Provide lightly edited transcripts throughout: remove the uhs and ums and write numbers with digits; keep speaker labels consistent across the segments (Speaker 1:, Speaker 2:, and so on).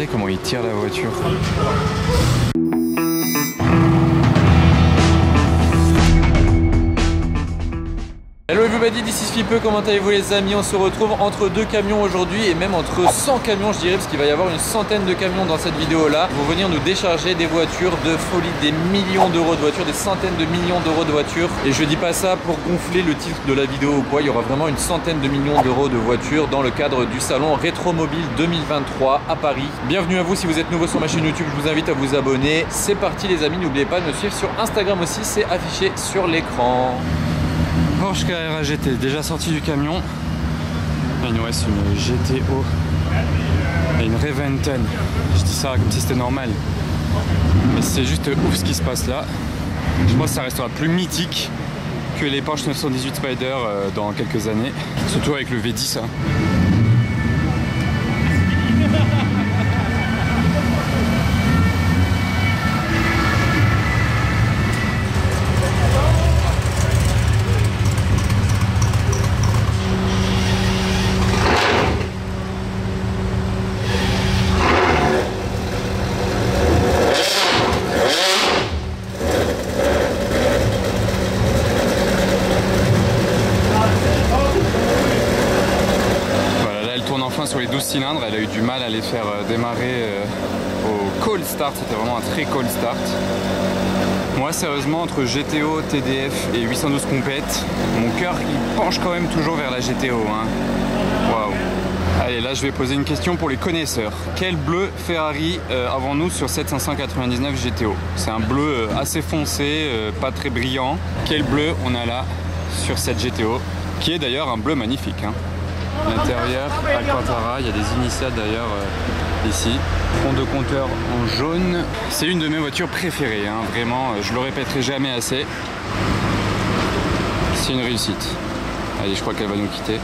Speaker 1: Regardez comment il tire la voiture. Hello everybody, this is Fipe, comment allez-vous les amis? On se retrouve entre deux camions aujourd'hui et même entre 100 camions je dirais, parce qu'il va y avoir une centaine de camions dans cette vidéo là. Ils vont venir nous décharger des voitures de folie, des millions d'euros de voitures, des centaines de millions d'euros de voitures. Et je dis pas ça pour gonfler le titre de la vidéo ou quoi, il y aura vraiment une centaine de millions d'euros de voitures dans le cadre du salon Rétromobile 2023 à Paris. Bienvenue à vous, si vous êtes nouveau sur ma chaîne YouTube, je vous invite à vous abonner. C'est parti les amis, n'oubliez pas de me suivre sur Instagram aussi, c'est affiché sur l'écran. Porsche Carrera GT, déjà sorti du camion. Il nous reste une GTO et une Reventon. Je dis ça comme si c'était normal, mais c'est juste ouf ce qui se passe là. Je pense que ça restera plus mythique que les Porsche 918 Spider dans quelques années, surtout avec le V10 hein. Sur les 12 cylindres, elle a eu du mal à les faire démarrer au cold start, c'était vraiment un très cold start. Moi sérieusement, entre GTO, TDF et 812 compète, mon cœur il penche quand même toujours vers la GTO hein. Waouh. Allez, là je vais poser une question pour les connaisseurs. Quel bleu Ferrari avons-nous sur cette 599 GTO? C'est un bleu assez foncé, pas très brillant. Quel bleu on a là sur cette GTO, qui est d'ailleurs un bleu magnifique hein. L'intérieur, Alcantara, il y a des initiales d'ailleurs ici. Fond de compteur en jaune. C'est une de mes voitures préférées, hein. Vraiment, je le répéterai jamais assez. C'est une réussite. Allez, je crois qu'elle va nous quitter.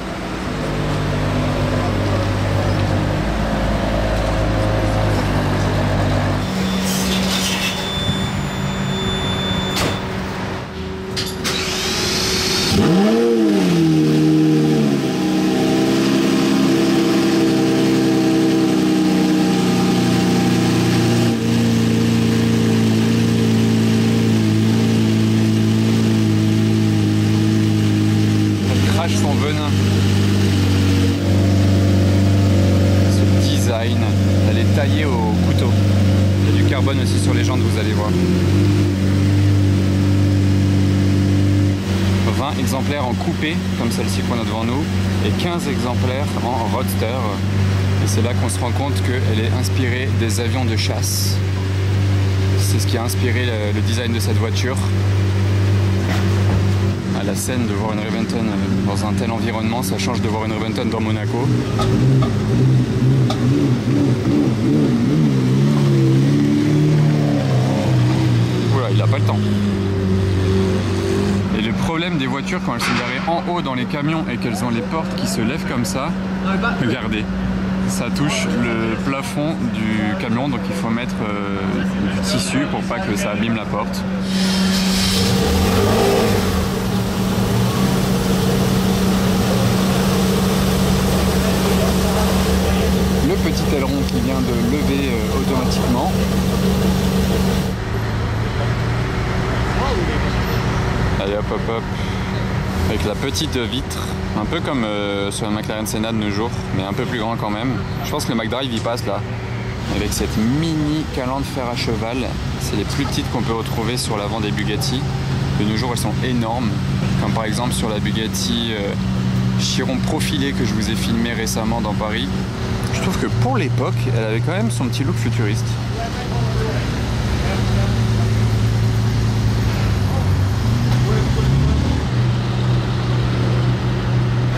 Speaker 1: Son venin, ce design, elle est taillée au couteau. Il y a du carbone aussi sur les jantes, vous allez voir. 20 exemplaires en coupé comme celle-ci qu'on a devant nous et 15 exemplaires en roadster, et c'est là qu'on se rend compte qu'elle est inspirée des avions de chasse. C'est ce qui a inspiré le design de cette voiture. À la scène de voir une Reventon dans un tel environnement, ça change de voir une Reventon dans Monaco. Voilà, il n'a pas le temps. Et le problème des voitures quand elles sont garées en haut dans les camions et qu'elles ont les portes qui se lèvent comme ça, regardez, ça touche le plafond du camion, donc il faut mettre du tissu pour pas que ça abîme la porte. Le petit aileron qui vient de lever automatiquement. Allez hop hop hop. Avec la petite vitre, un peu comme sur la McLaren Senna de nos jours, mais un peu plus grand quand même. Je pense que le McDrive y passe là. Avec cette mini calandre fer à cheval. C'est les plus petites qu'on peut retrouver sur l'avant des Bugatti. De nos jours elles sont énormes, comme par exemple sur la Bugatti Chiron profilée que je vous ai filmé récemment dans Paris. Je trouve que pour l'époque, elle avait quand même son petit look futuriste.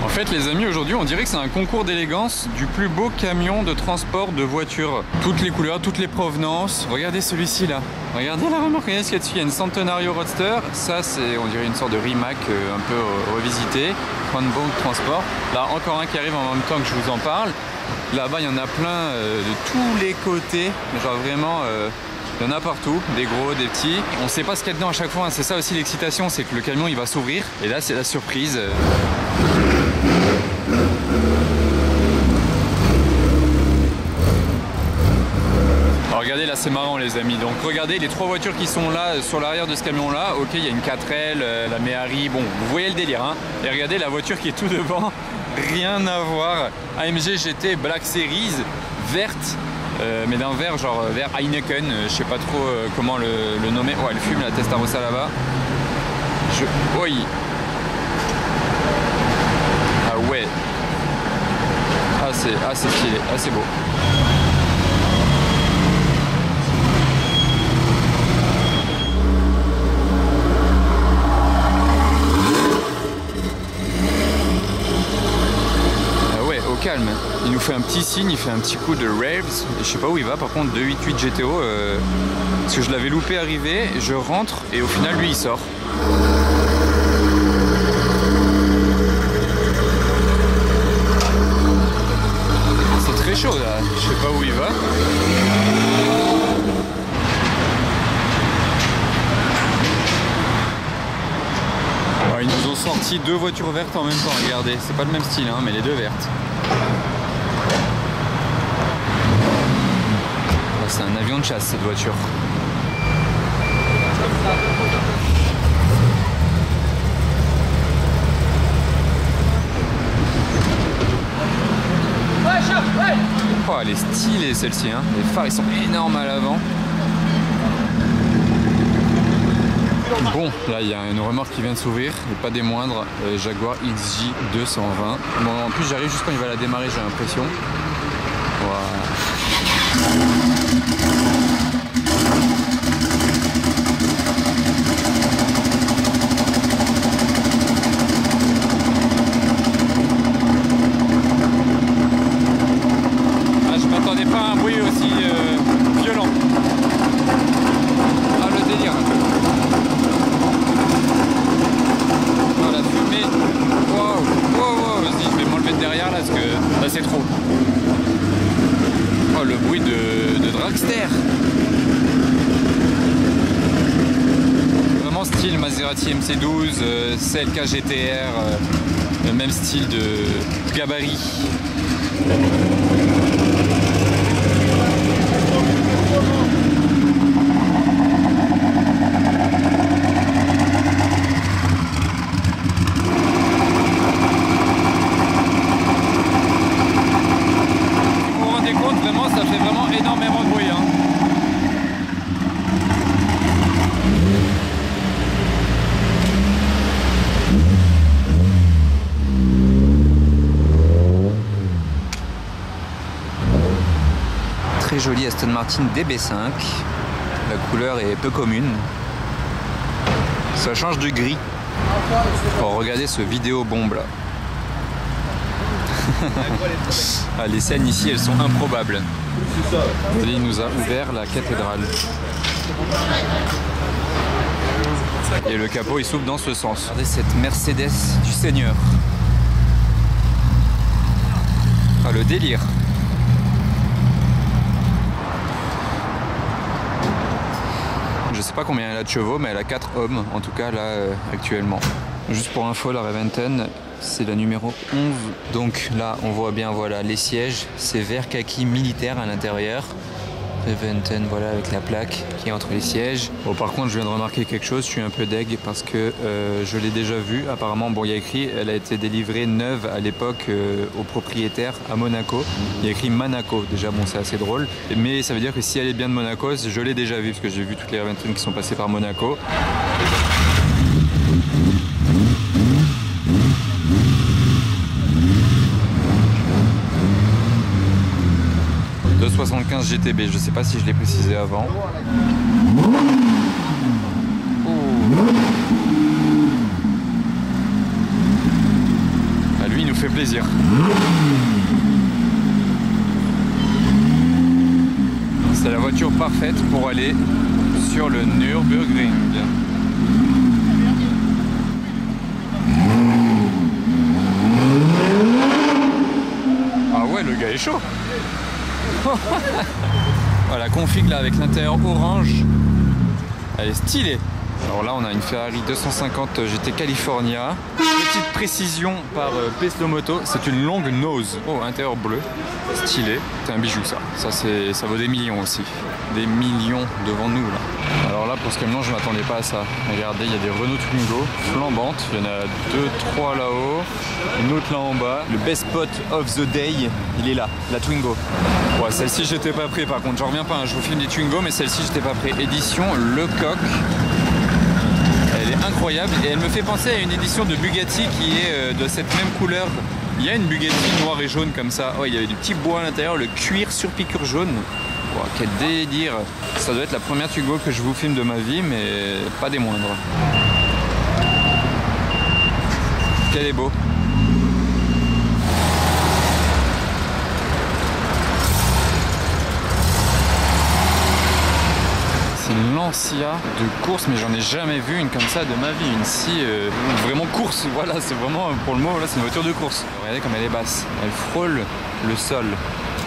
Speaker 1: En fait les amis, aujourd'hui on dirait que c'est un concours d'élégance du plus beau camion de transport de voitures. Toutes les couleurs, toutes les provenances. Regardez celui-ci là. Regardez la remorque, regardez ce qu'il y a dessus. Il y a une Centenario Roadster. Ça c'est, on dirait une sorte de Rimac un peu revisité. Cranbourne Transport. Là encore un qui arrive en même temps que je vous en parle. Là-bas il y en a plein de tous les côtés. Genre vraiment... il y en a partout, des gros, des petits. On ne sait pas ce qu'il y a dedans à chaque fois, hein. C'est ça aussi l'excitation, c'est que le camion il va s'ouvrir. Et là c'est la surprise. là c'est marrant les amis. Donc regardez les 3 voitures qui sont là sur l'arrière de ce camion là. Ok, il y a une 4L, la Méhari, bon vous voyez le délire hein. Et regardez la voiture qui est tout devant, rien à voir. AMG GT Black Series, verte, mais d'un vert genre vert Heineken, je sais pas trop comment le nommer. Oh elle fume la Testarossa là-bas. Oui. Ah ouais. Ah c'est stylé, ah c'est beau. Calme, il nous fait un petit signe, il fait un petit coup de raves et je sais pas où il va par contre. 288 GTO parce que je l'avais loupé arriver, je rentre et au final lui il sort. C'est très chaud là, je sais pas où il va. Ils nous ont sorti 2 voitures vertes en même temps, regardez, c'est pas le même style hein, mais les 2 vertes. C'est un avion de chasse cette voiture. Oh elle est stylée celle-ci hein. Les phares ils sont énormes à l'avant. Bon, là il y a une remorque qui vient de s'ouvrir, et pas des moindres, Jaguar XJ 220. Bon, en plus j'arrive juste quand il va la démarrer, j'ai l'impression. Voilà. Ah, je m'attendais pas à un bruit aussi violent. Ah, le délire. Oh, la fumée. Wow, wow, wow. Vas-y, je vais m'enlever de derrière là parce que là c'est trop. Oh, le bruit de dragster. Vraiment style Maserati MC12, CLK GTR, le même style de gabarit. Vraiment, ça fait vraiment énormément de bruit hein. Très jolie Aston Martin DB5. La couleur est peu commune. Ça change de gris. Oh, regardez ce vidéo bombe là. Ah, les scènes ici elles sont improbables. Il nous a ouvert la cathédrale et le capot il s'ouvre dans ce sens. Regardez cette Mercedes du Seigneur. Ah, le délire. Je sais pas combien elle a de chevaux mais elle a 4 hommes en tout cas là actuellement. Juste pour info, la Reventon c'est la numéro 11. Donc là on voit bien voilà les sièges, c'est vert kaki militaire à l'intérieur. Reventon voilà avec la plaque qui est entre les sièges. Bon par contre je viens de remarquer quelque chose, je suis un peu deg parce que je l'ai déjà vu. Apparemment bon il y a écrit elle a été délivrée neuve à l'époque au propriétaire à Monaco. Il y a écrit Monaco, déjà bon c'est assez drôle. Mais ça veut dire que si elle est bien de Monaco, je l'ai déjà vu parce que j'ai vu toutes les Reventon qui sont passées par Monaco. 275 GTB, je sais pas si je l'ai précisé avant. Ah, lui il nous fait plaisir. C'est la voiture parfaite pour aller sur le Nürburgring. Ah ouais, le gars est chaud. Voilà, la config là avec l'intérieur orange, elle est stylée. Alors là on a une Ferrari 250 GT California. Petite précision par Peslo Moto, c'est une longue nose. Oh, intérieur bleu, stylé. C'est un bijou ça. Ça vaut des millions aussi. Des millions devant nous là. Alors là pour ce camion je m'attendais pas à ça. Regardez, il y a des Renault Twingo flambantes. Il y en a 2, 3 là-haut. Une autre là en bas. Le best spot of the day, il est là, la Twingo. Ouais, celle-ci j'étais pas prêt par contre. J'en reviens pas, hein. Je vous filme des Twingo mais celle-ci j'étais pas prêt. Édition Lecoq. Elle est incroyable et elle me fait penser à une édition de Bugatti qui est de cette même couleur. Il y a une Bugatti noire et jaune comme ça. Oh, il y avait du petit bois à l'intérieur, le cuir sur piqûre jaune. Oh, quel délire. Ça doit être la première Twingo que je vous filme de ma vie, mais pas des moindres. Quel est beau. Une Lancia de course, mais j'en ai jamais vu une comme ça de ma vie, une si vraiment course, voilà, c'est vraiment pour le mot, là c'est une voiture de course. Regardez comme elle est basse, elle frôle le sol,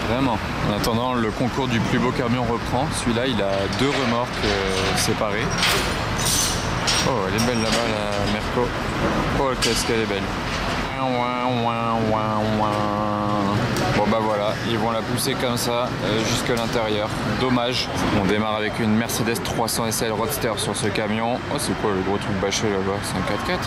Speaker 1: vraiment. En attendant, le concours du plus beau camion reprend, celui-là il a 2 remorques séparées. Oh, elle est belle là-bas la Merco, oh qu'est-ce qu'elle est belle. Bon bah voilà, ils vont la pousser comme ça jusqu'à l'intérieur. Dommage. On démarre avec une Mercedes 300 SL Roadster sur ce camion. Oh c'est quoi le gros truc bâché là-bas? C'est un 4x4.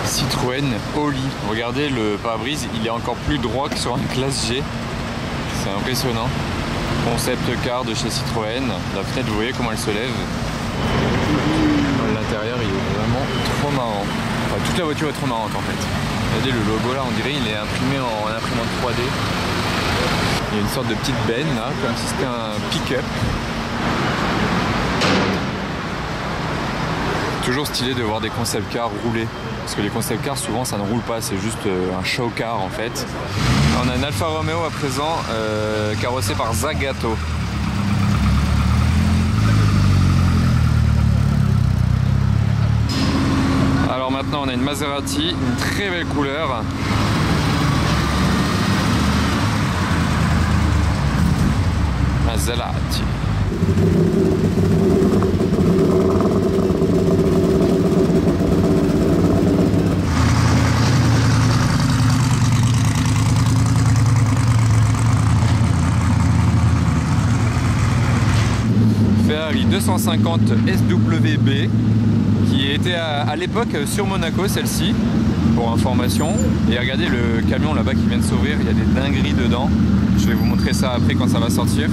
Speaker 1: Citroën Oli. Regardez le pare-brise, il est encore plus droit que sur une classe G. C'est impressionnant. Concept car de chez Citroën. La fenêtre, vous voyez comment elle se lève. L'intérieur, il est vraiment trop marrant. Enfin, toute la voiture est trop marrante en fait. Regardez le logo là, on dirait il est imprimé en imprimante 3D. Il y a une sorte de petite benne là, comme si c'était un pick-up. Toujours stylé de voir des concept cars rouler. Parce que les concept cars, souvent, ça ne roule pas. C'est juste un show car, en fait. On a une Alfa Romeo à présent, carrossée par Zagato. Alors maintenant, on a une Maserati, une très belle couleur. Maserati. Ferrari 250 SWB qui était à l'époque sur Monaco, celle-ci, pour information. Et regardez le camion là-bas qui vient de s'ouvrir, il y a des dingueries dedans. Je vais vous montrer ça après quand ça va sortir.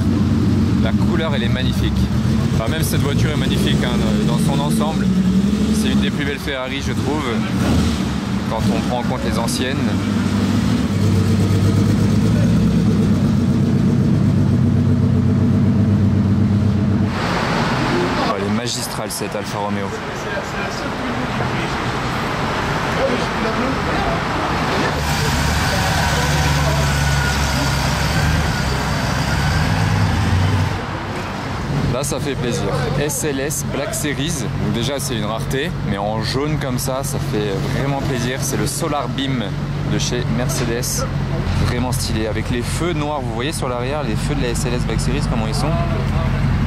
Speaker 1: La couleur elle est magnifique. Enfin, même cette voiture est magnifique hein, dans son ensemble. C'est une des plus belles Ferrari je trouve, quand on prend en compte les anciennes. Magistrale cette Alfa Romeo. Là ça fait plaisir. SLS Black Series, donc déjà c'est une rareté, mais en jaune comme ça fait vraiment plaisir. C'est le Solar Beam de chez Mercedes, vraiment stylé, avec les feux noirs, vous voyez sur l'arrière, les feux de la SLS Black Series, comment ils sont.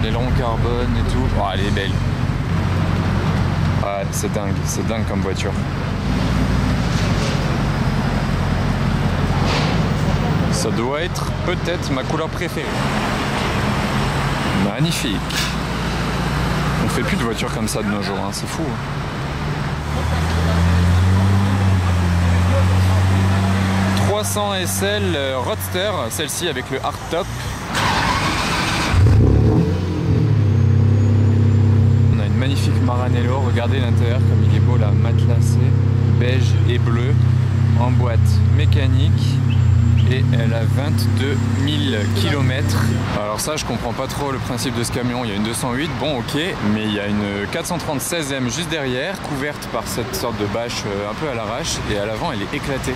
Speaker 1: L'aileron carbone et tout. Oh, elle est belle. Ah, c'est dingue comme voiture. Ça doit être peut-être ma couleur préférée. Magnifique. On fait plus de voitures comme ça de nos jours, hein. C'est fou. Hein. SL Roadster, celle-ci avec le hardtop. Magnifique Maranello, regardez l'intérieur comme il est beau là, matelassé, beige et bleu, en boîte mécanique et elle a 22 000 km. Alors ça je comprends pas trop le principe de ce camion, il y a une 208, bon ok, mais il y a une 436e juste derrière, couverte par cette sorte de bâche un peu à l'arrache et à l'avant elle est éclatée.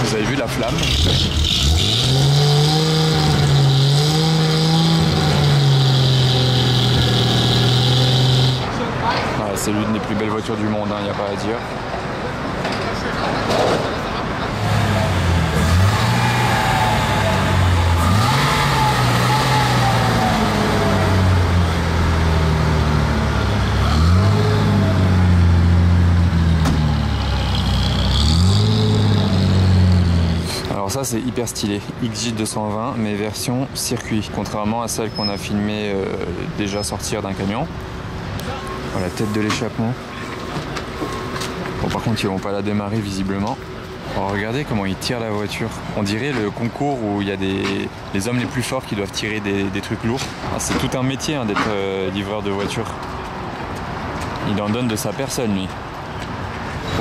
Speaker 1: Vous avez vu la flamme? des plus belles voitures du monde, il n'y a pas à dire. Alors ça c'est hyper stylé, XJ220 mais version circuit, contrairement à celle qu'on a filmée déjà sortir d'un camion. Voilà, tête de l'échappement. Bon par contre ils vont pas la démarrer visiblement. Alors regardez comment ils tirent la voiture. On dirait le concours où il y a les hommes les plus forts qui doivent tirer des trucs lourds. Ah, c'est tout un métier d'être livreur de voiture. Il en donne de sa personne lui.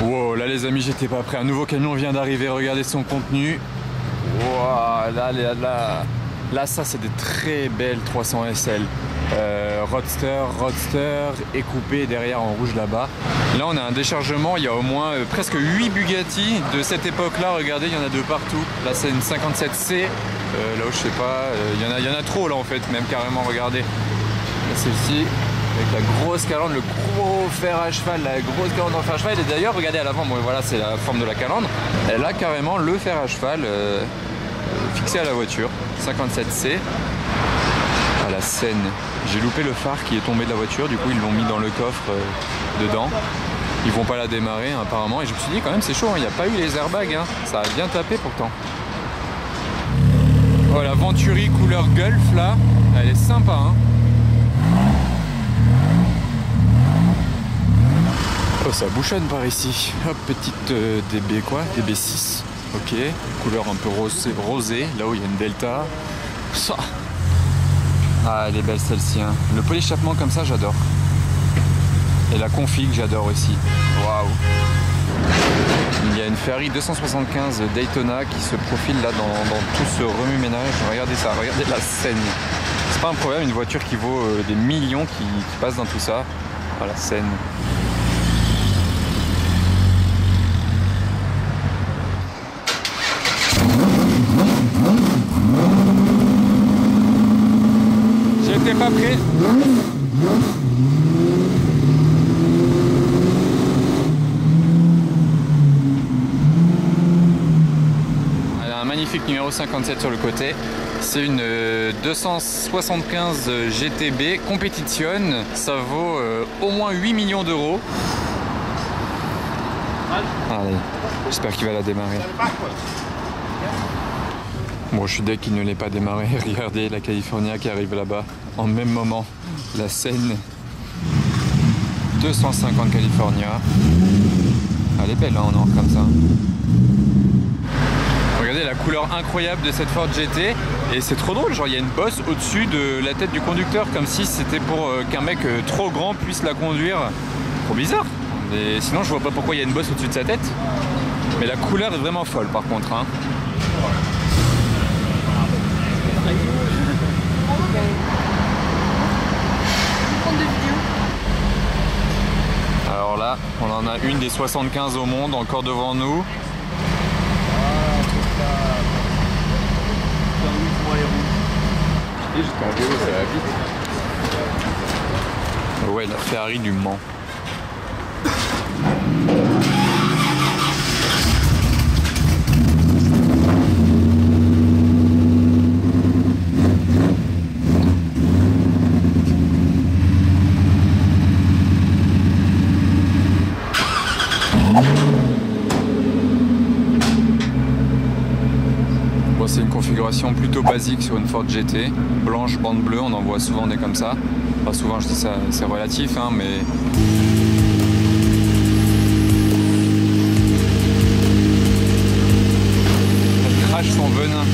Speaker 1: Wow, là les amis, j'étais pas prêt. Un nouveau camion vient d'arriver, regardez son contenu. Wow, là ça c'est des très belles 300 SL. Roadster et coupé derrière en rouge là-bas. Là on a un déchargement, il y a au moins presque 8 Bugatti de cette époque-là. Regardez, il y en a de partout. Là c'est une 57C. Là où je sais pas, il y en a trop là en fait, même carrément, regardez. Là celle-ci. Avec la grosse calandre, le gros fer à cheval, la grosse calandre en fer à cheval. Et d'ailleurs, regardez à l'avant, bon, voilà, c'est la forme de la calandre. Elle a carrément le fer à cheval fixé à la voiture. 57C. À la Seine. J'ai loupé le phare qui est tombé de la voiture, du coup ils l'ont mis dans le coffre dedans. Ils vont pas la démarrer apparemment. Et je me suis dit quand même c'est chaud, il n'y a pas eu les airbags. Ça a bien tapé pourtant. Oh, la Venturi couleur Gulf là, elle est sympa. Oh, ça bouchonne par ici. Hop, petite DB quoi, DB6. Ok, couleur un peu rosée, là où il y a une Delta. Ça. Ah, elle est belle celle-ci. Le polyéchappement comme ça, j'adore. Et la config, j'adore aussi. Waouh. Il y a une Ferrari 275 Daytona qui se profile là dans tout ce remue-ménage. Regardez ça, regardez la Seine. C'est pas un problème, une voiture qui vaut des millions qui passe dans tout ça. Ah, la Seine. J'étais pas prêt. Elle a un magnifique numéro 57 sur le côté. C'est une 275 GTB Competition. Ça vaut au moins 8 millions d'euros. Allez, j'espère qu'il va la démarrer. Bon, je suis deg qu'il ne l'ait pas démarré. Regardez la California qui arrive là-bas en même moment. La Seine 250 California. Elle est belle, hein, en or comme ça. Regardez la couleur incroyable de cette Ford GT. Et c'est trop drôle, genre il y a une bosse au-dessus de la tête du conducteur, comme si c'était pour qu'un mec trop grand puisse la conduire. Trop bizarre. Et sinon je vois pas pourquoi il y a une bosse au-dessus de sa tête. Mais la couleur est vraiment folle par contre. Alors là, on en a une des 75 au monde encore devant nous. J'étais en vélo, ça va vite. Ouais, la Ferrari du Mans. Bon, c'est une configuration plutôt basique sur une Ford GT, blanche, bande bleue, on en voit souvent des comme ça. Pas souvent, je dis ça, c'est relatif, mais elle crache son venin.